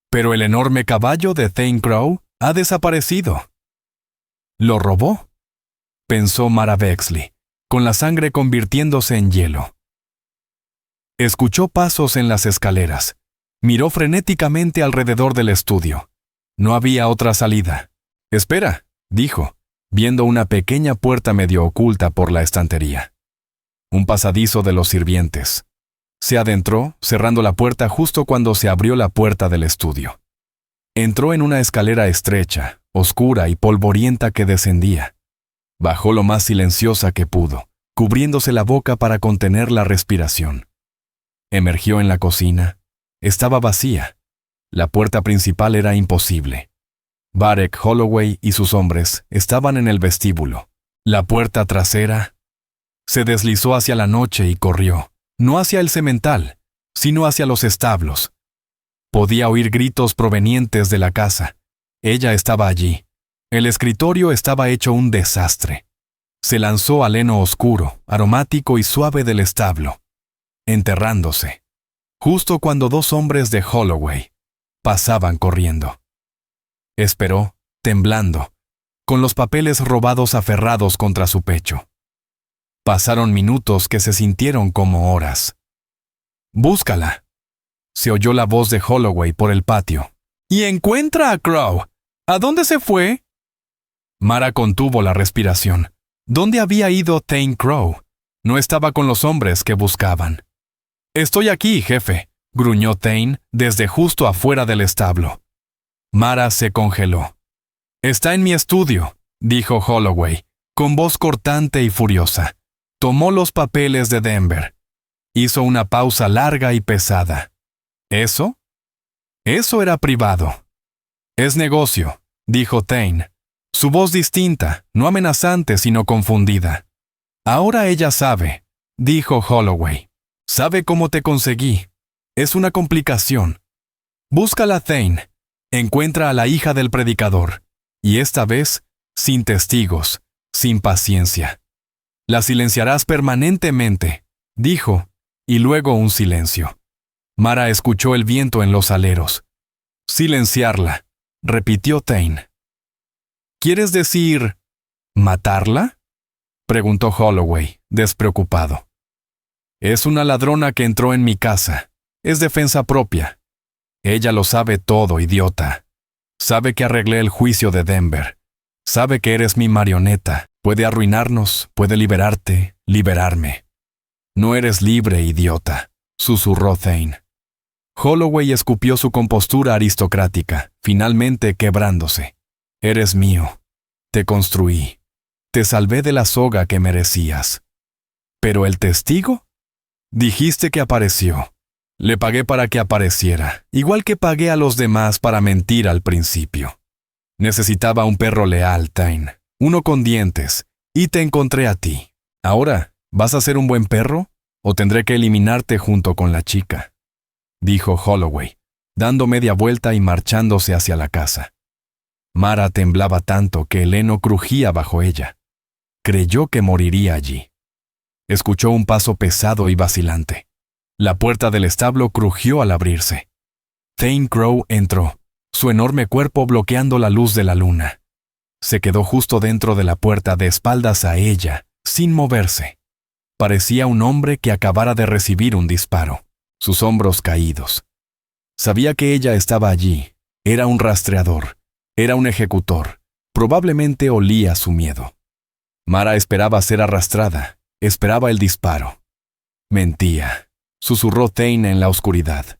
Pero el enorme caballo de Thane Crow ha desaparecido. ¿Lo robó?, pensó Mara Bexley, con la sangre convirtiéndose en hielo. Escuchó pasos en las escaleras. Miró frenéticamente alrededor del estudio. No había otra salida. «Espera», dijo, viendo una pequeña puerta medio oculta por la estantería. Un pasadizo de los sirvientes. Se adentró, cerrando la puerta justo cuando se abrió la puerta del estudio. Entró en una escalera estrecha, oscura y polvorienta que descendía. Bajó lo más silenciosa que pudo, cubriéndose la boca para contener la respiración. Emergió en la cocina. Estaba vacía. La puerta principal era imposible. Varek Holloway y sus hombres estaban en el vestíbulo. La puerta trasera se deslizó hacia la noche y corrió, no hacia el semental, sino hacia los establos. Podía oír gritos provenientes de la casa. Ella estaba allí. El escritorio estaba hecho un desastre. Se lanzó al heno oscuro, aromático y suave del establo, enterrándose, justo cuando dos hombres de Holloway pasaban corriendo. Esperó, temblando, con los papeles robados aferrados contra su pecho. Pasaron minutos que se sintieron como horas. «Búscala», se oyó la voz de Holloway por el patio. «Y encuentra a Crow. ¿A dónde se fue?» Mara contuvo la respiración. ¿Dónde había ido Thane Crow? No estaba con los hombres que buscaban. «Estoy aquí, jefe», gruñó Thane desde justo afuera del establo. Mara se congeló. «Está en mi estudio», dijo Holloway, con voz cortante y furiosa. Tomó los papeles de Denver. Hizo una pausa larga y pesada. ¿Eso? Eso era privado. «Es negocio», dijo Thane. Su voz distinta, no amenazante sino confundida. «Ahora ella sabe», dijo Holloway. «Sabe cómo te conseguí. Es una complicación. Búscala, Thane. Encuentra a la hija del predicador. Y esta vez, sin testigos, sin paciencia. La silenciarás permanentemente», dijo, y luego un silencio. Mara escuchó el viento en los aleros. «Silenciarla», repitió Thane. «¿Quieres decir matarla?», preguntó Holloway, despreocupado. «Es una ladrona que entró en mi casa. Es defensa propia. Ella lo sabe todo, idiota. Sabe que arreglé el juicio de Denver. Sabe que eres mi marioneta. Puede arruinarnos, puede liberarte, liberarme. No eres libre, idiota», susurró Thane. Holloway escupió su compostura aristocrática, finalmente quebrándose. «Eres mío. Te construí. Te salvé de la soga que merecías. ¿Pero el testigo? Dijiste que apareció. Le pagué para que apareciera, igual que pagué a los demás para mentir al principio. Necesitaba un perro leal, Thane, uno con dientes, y te encontré a ti. Ahora, ¿vas a ser un buen perro o tendré que eliminarte junto con la chica?», dijo Holloway, dando media vuelta y marchándose hacia la casa. Mara temblaba tanto que el heno crujía bajo ella. Creyó que moriría allí. Escuchó un paso pesado y vacilante. La puerta del establo crujió al abrirse. Thane Crow entró, su enorme cuerpo bloqueando la luz de la luna. Se quedó justo dentro de la puerta de espaldas a ella, sin moverse. Parecía un hombre que acabara de recibir un disparo, sus hombros caídos. Sabía que ella estaba allí. Era un rastreador. Era un ejecutor. Probablemente olía su miedo. Mara esperaba ser arrastrada, esperaba el disparo. Mentía, susurró Thane en la oscuridad.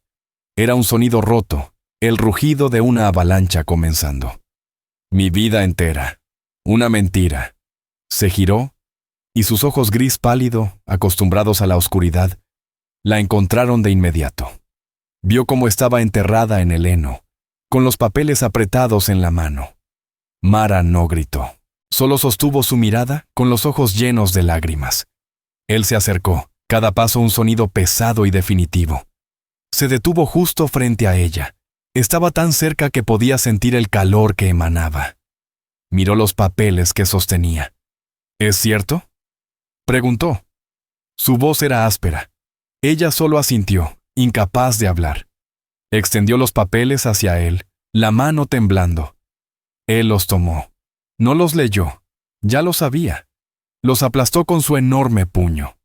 Era un sonido roto, el rugido de una avalancha comenzando. Mi vida entera. Una mentira. Se giró, y sus ojos gris pálido, acostumbrados a la oscuridad, la encontraron de inmediato. Vio cómo estaba enterrada en el heno, con los papeles apretados en la mano. Mara no gritó. Solo sostuvo su mirada con los ojos llenos de lágrimas. Él se acercó, cada paso un sonido pesado y definitivo. Se detuvo justo frente a ella. Estaba tan cerca que podía sentir el calor que emanaba. Miró los papeles que sostenía. ¿Es cierto?, preguntó. Su voz era áspera. Ella solo asintió, incapaz de hablar. Extendió los papeles hacia él, la mano temblando. Él los tomó. No los leyó. Ya lo sabía. Los aplastó con su enorme puño.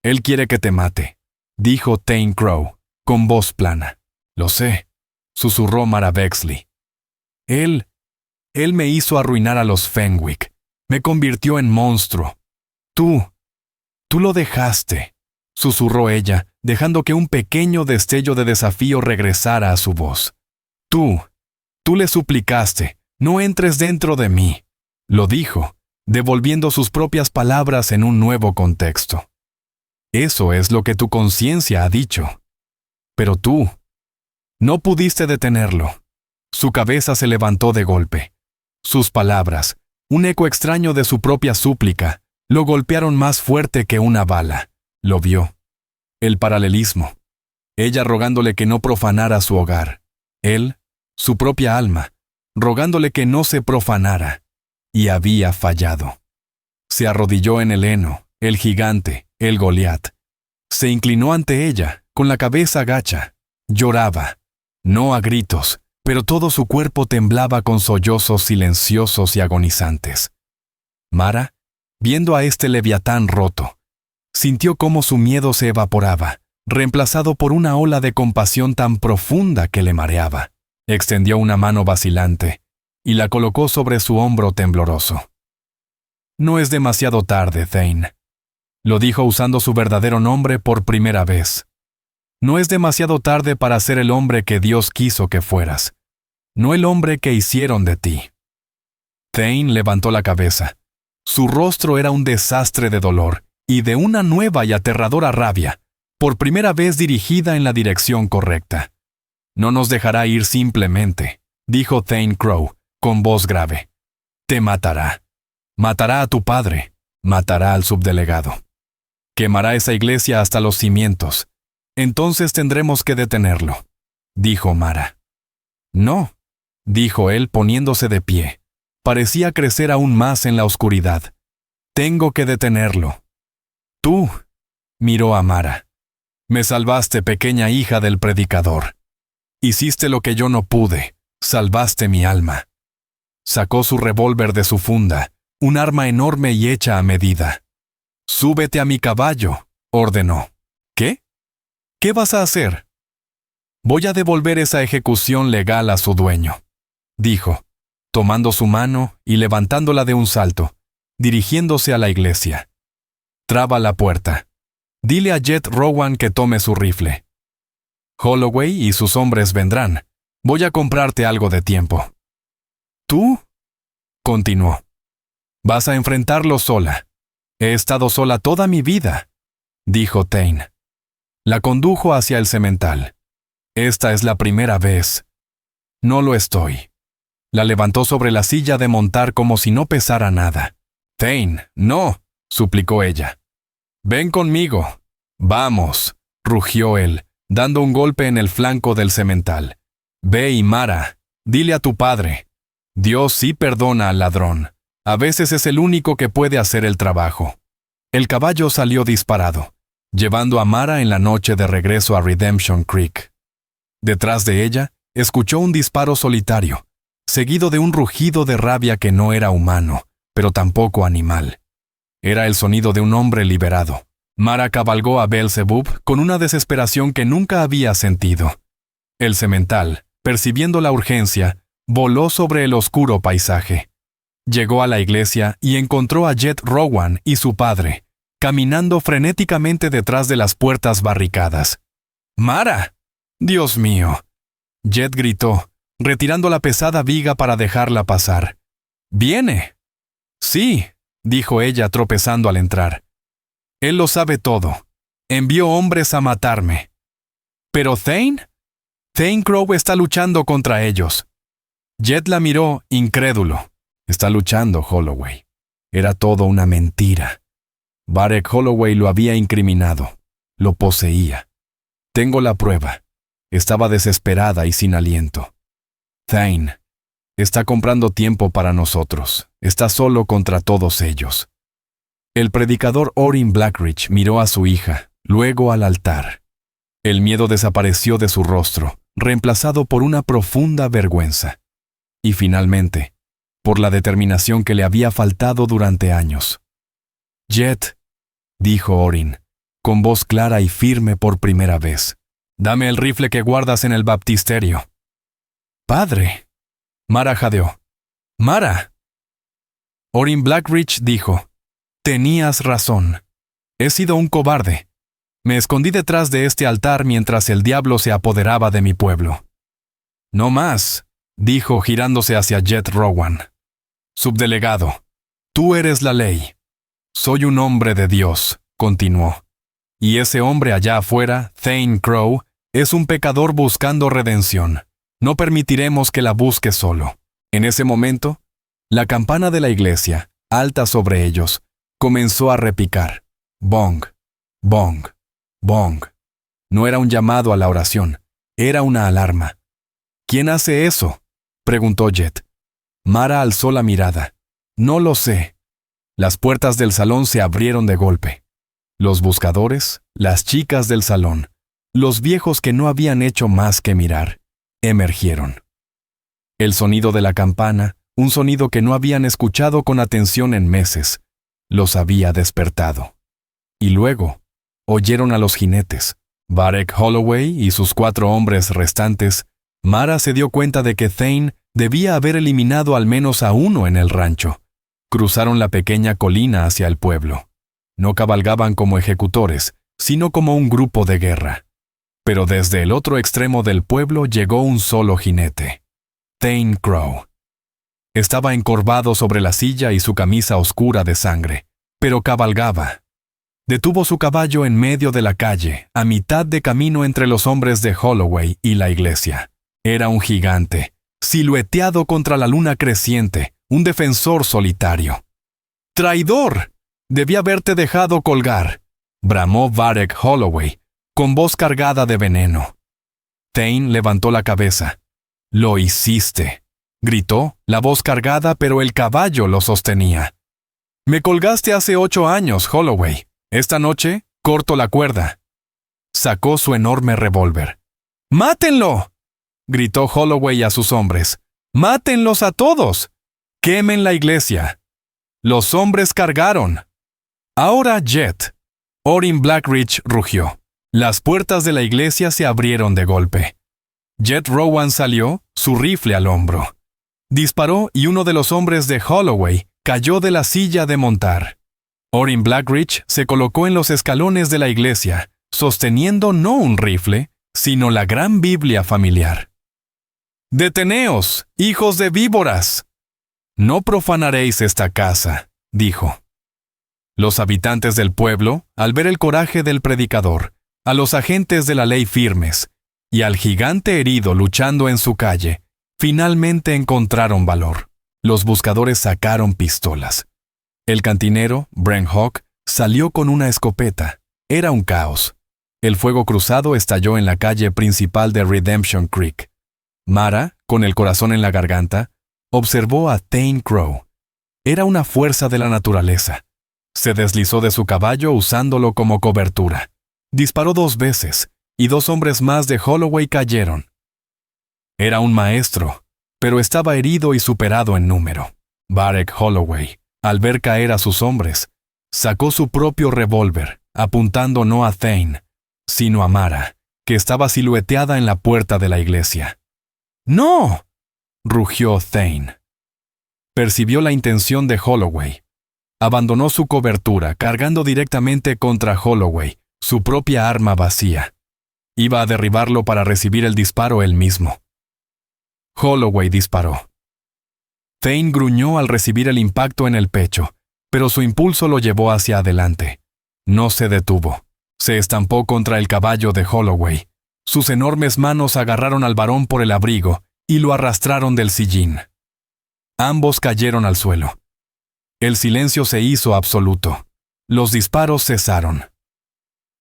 Él quiere que te mate, dijo Thane Crow, con voz plana. Lo sé, susurró Mara Bexley. Él me hizo arruinar a los Fenwick. Me convirtió en monstruo. Tú lo dejaste, susurró ella, dejando que un pequeño destello de desafío regresara a su voz. Tú le suplicaste, no entres dentro de mí, lo dijo, devolviendo sus propias palabras en un nuevo contexto. Eso es lo que tu conciencia ha dicho. Pero tú no pudiste detenerlo. Su cabeza se levantó de golpe. Sus palabras, un eco extraño de su propia súplica, lo golpearon más fuerte que una bala. Lo vio. El paralelismo. Ella rogándole que no profanara su hogar. Él, su propia alma, rogándole que no se profanara. Y había fallado. Se arrodilló en el heno, el gigante, el Goliat. Se inclinó ante ella, con la cabeza gacha. Lloraba. No a gritos, pero todo su cuerpo temblaba con sollozos silenciosos y agonizantes. Mara, viendo a este leviatán roto, sintió cómo su miedo se evaporaba, reemplazado por una ola de compasión tan profunda que le mareaba. Extendió una mano vacilante y la colocó sobre su hombro tembloroso. No es demasiado tarde, Thane. Lo dijo usando su verdadero nombre por primera vez. No es demasiado tarde para ser el hombre que Dios quiso que fueras, no el hombre que hicieron de ti. Thane levantó la cabeza. Su rostro era un desastre de dolor y de una nueva y aterradora rabia, por primera vez dirigida en la dirección correcta. No nos dejará ir simplemente, dijo Thane Crow, con voz grave. Te matará. Matará a tu padre. Matará al subdelegado. Quemará esa iglesia hasta los cimientos. Entonces tendremos que detenerlo, dijo Mara. No, dijo él poniéndose de pie. Parecía crecer aún más en la oscuridad. Tengo que detenerlo. Tú, miró a Mara. Me salvaste, pequeña hija del predicador. Hiciste lo que yo no pude. Salvaste mi alma. Sacó su revólver de su funda, un arma enorme y hecha a medida. Súbete a mi caballo, ordenó. ¿Qué? ¿Qué vas a hacer? Voy a devolver esa ejecución legal a su dueño, dijo, tomando su mano y levantándola de un salto, dirigiéndose a la iglesia. Traba la puerta. Dile a Jet Rowan que tome su rifle. Holloway y sus hombres vendrán. Voy a comprarte algo de tiempo. ¿Tú? Continuó. Vas a enfrentarlo sola. He estado sola toda mi vida, dijo Thane. La condujo hacia el semental. Esta es la primera vez. No lo estoy. La levantó sobre la silla de montar como si no pesara nada. Thane, no, suplicó ella. Ven conmigo. Vamos, rugió él, dando un golpe en el flanco del semental. Ve y Mara, dile a tu padre. Dios sí perdona al ladrón. A veces es el único que puede hacer el trabajo. El caballo salió disparado, llevando a Mara en la noche de regreso a Redemption Creek. Detrás de ella, escuchó un disparo solitario, seguido de un rugido de rabia que no era humano, pero tampoco animal. Era el sonido de un hombre liberado. Mara cabalgó a Beelzebub con una desesperación que nunca había sentido. El semental, percibiendo la urgencia, voló sobre el oscuro paisaje. Llegó a la iglesia y encontró a Jet Rowan y su padre, caminando frenéticamente detrás de las puertas barricadas. ¡Mara! ¡Dios mío! Jet gritó, retirando la pesada viga para dejarla pasar. —¿Viene? —Sí —dijo ella tropezando al entrar—. Él lo sabe todo. Envió hombres a matarme. —¿Pero Thane? Thane Crow está luchando contra ellos. Jet la miró, incrédulo. Está luchando, Holloway. Era todo una mentira. Varek Holloway lo había incriminado. Lo poseía. Tengo la prueba. Estaba desesperada y sin aliento. Thane está comprando tiempo para nosotros. Está solo contra todos ellos. El predicador Orrin Blackridge miró a su hija, luego al altar. El miedo desapareció de su rostro, reemplazado por una profunda vergüenza. Y finalmente, por la determinación que le había faltado durante años. —Jet —dijo Orrin, con voz clara y firme por primera vez—, dame el rifle que guardas en el baptisterio. —Padre. Mara jadeó. —¡Mara! Orrin Blackridge dijo: —Tenías razón. He sido un cobarde. Me escondí detrás de este altar mientras el diablo se apoderaba de mi pueblo. —No más —dijo girándose hacia Jet Rowan—. Subdelegado, tú eres la ley. Soy un hombre de Dios, continuó. Y ese hombre allá afuera, Thane Crow, es un pecador buscando redención. No permitiremos que la busque solo. En ese momento, la campana de la iglesia, alta sobre ellos, comenzó a repicar. Bong, bong, bong. No era un llamado a la oración, era una alarma. ¿Quién hace eso?, preguntó Jet. Mara alzó la mirada. No lo sé. Las puertas del salón se abrieron de golpe. Los buscadores, las chicas del salón, los viejos que no habían hecho más que mirar, emergieron. El sonido de la campana, un sonido que no habían escuchado con atención en meses, los había despertado. Y luego, oyeron a los jinetes. Varek Holloway y sus 4 hombres restantes. Mara se dio cuenta de que Thane debía haber eliminado al menos a uno en el rancho. Cruzaron la pequeña colina hacia el pueblo. No cabalgaban como ejecutores, sino como un grupo de guerra. Pero desde el otro extremo del pueblo llegó un solo jinete. Thane Crow. Estaba encorvado sobre la silla y su camisa oscura de sangre, pero cabalgaba. Detuvo su caballo en medio de la calle, a mitad de camino entre los hombres de Holloway y la iglesia. Era un gigante, silueteado contra la luna creciente, un defensor solitario. ¡Traidor! Debí haberte dejado colgar, bramó Varek Holloway, con voz cargada de veneno. Thane levantó la cabeza. Lo hiciste, gritó, la voz cargada, pero el caballo lo sostenía. Me colgaste hace 8 años, Holloway. Esta noche, corto la cuerda. Sacó su enorme revólver. ¡Mátenlo!, gritó Holloway a sus hombres. ¡Mátenlos a todos! ¡Quemen la iglesia! Los hombres cargaron. Ahora Jet. Orrin Blackridge rugió. Las puertas de la iglesia se abrieron de golpe. Jet Rowan salió, su rifle al hombro. Disparó y uno de los hombres de Holloway cayó de la silla de montar. Orrin Blackridge se colocó en los escalones de la iglesia, sosteniendo no un rifle, sino la gran Biblia familiar. «¡Deteneos, hijos de víboras! No profanaréis esta casa», dijo. Los habitantes del pueblo, al ver el coraje del predicador, a los agentes de la ley firmes, y al gigante herido luchando en su calle, finalmente encontraron valor. Los buscadores sacaron pistolas. El cantinero, Brent Hawk, salió con una escopeta. Era un caos. El fuego cruzado estalló en la calle principal de Redemption Creek. Mara, con el corazón en la garganta, observó a Thane Crow. Era una fuerza de la naturaleza. Se deslizó de su caballo usándolo como cobertura. Disparó 2 veces, y 2 hombres más de Holloway cayeron. Era un maestro, pero estaba herido y superado en número. Varek Holloway, al ver caer a sus hombres, sacó su propio revólver, apuntando no a Thane, sino a Mara, que estaba silueteada en la puerta de la iglesia. ¡No!, rugió Thane. Percibió la intención de Holloway. abandonó su cobertura, cargando directamente contra Holloway, su propia arma vacía. Iba a derribarlo para recibir el disparo él mismo. Holloway disparó. Thane gruñó al recibir el impacto en el pecho, pero su impulso lo llevó hacia adelante. No se detuvo. Se estampó contra el caballo de Holloway. Sus enormes manos agarraron al varón por el abrigo y lo arrastraron del sillín. Ambos cayeron al suelo. El silencio se hizo absoluto. Los disparos cesaron.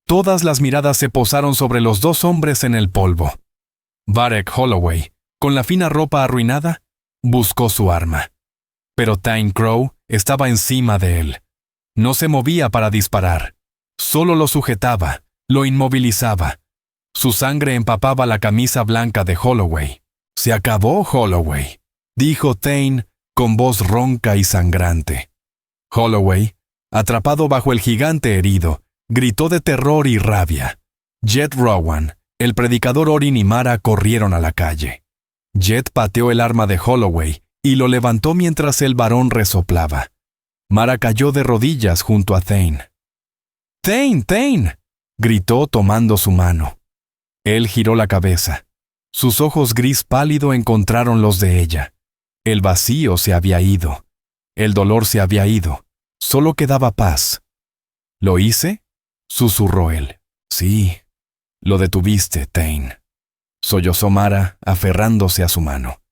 Todas las miradas se posaron sobre los dos hombres en el polvo. Varek Holloway, con la fina ropa arruinada, buscó su arma. Pero Tyne Crow estaba encima de él. No se movía para disparar. Solo lo sujetaba, lo inmovilizaba. Su sangre empapaba la camisa blanca de Holloway. «Se acabó, Holloway», dijo Thane con voz ronca y sangrante. Holloway, atrapado bajo el gigante herido, gritó de terror y rabia. Jet Rowan, el predicador Orin y Mara corrieron a la calle. Jet pateó el arma de Holloway y lo levantó mientras el varón resoplaba. Mara cayó de rodillas junto a Thane. «¡Thane, Thane!», gritó tomando su mano. Él giró la cabeza. Sus ojos gris pálido encontraron los de ella. El vacío se había ido. El dolor se había ido. Solo quedaba paz. «¿Lo hice?», susurró él. «Sí, lo detuviste, Thane», sollozó Mara, aferrándose a su mano.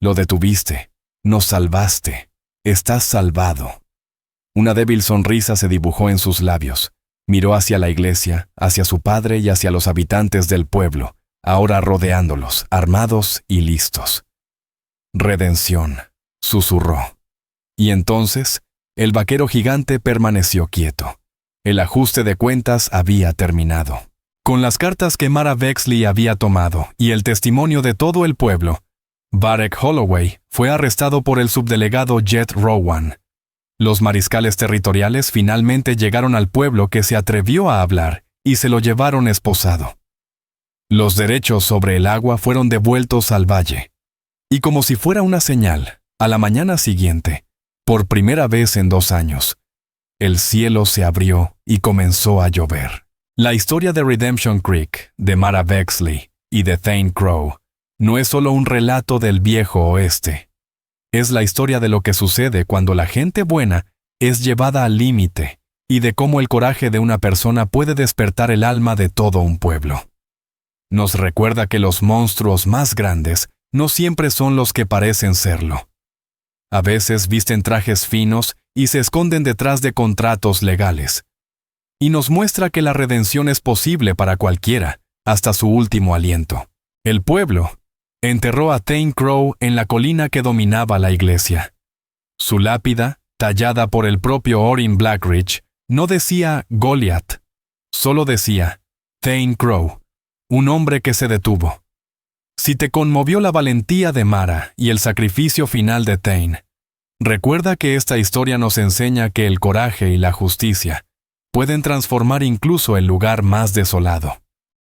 «Lo detuviste. Nos salvaste. Estás salvado». Una débil sonrisa se dibujó en sus labios. Miró hacia la iglesia, hacia su padre y hacia los habitantes del pueblo, ahora rodeándolos, armados y listos. «Redención», susurró. Y entonces, el vaquero gigante permaneció quieto. El ajuste de cuentas había terminado. Con las cartas que Mara Bexley había tomado y el testimonio de todo el pueblo, Varek Holloway fue arrestado por el subdelegado Jet Rowan. Los mariscales territoriales finalmente llegaron al pueblo que se atrevió a hablar y se lo llevaron esposado. Los derechos sobre el agua fueron devueltos al valle. Y como si fuera una señal, a la mañana siguiente, por primera vez en 2 años, el cielo se abrió y comenzó a llover. La historia de Redemption Creek, de Mara Bexley y de Thane Crow no es solo un relato del viejo oeste. Es la historia de lo que sucede cuando la gente buena es llevada al límite y de cómo el coraje de una persona puede despertar el alma de todo un pueblo. Nos recuerda que los monstruos más grandes no siempre son los que parecen serlo. A veces visten trajes finos y se esconden detrás de contratos legales. Y nos muestra que la redención es posible para cualquiera, hasta su último aliento. El pueblo enterró a Thane Crow en la colina que dominaba la iglesia. Su lápida, tallada por el propio Orin Blackridge, no decía Goliath, solo decía Thane Crow, un hombre que se detuvo. Si te conmovió la valentía de Mara y el sacrificio final de Thane, recuerda que esta historia nos enseña que el coraje y la justicia pueden transformar incluso el lugar más desolado.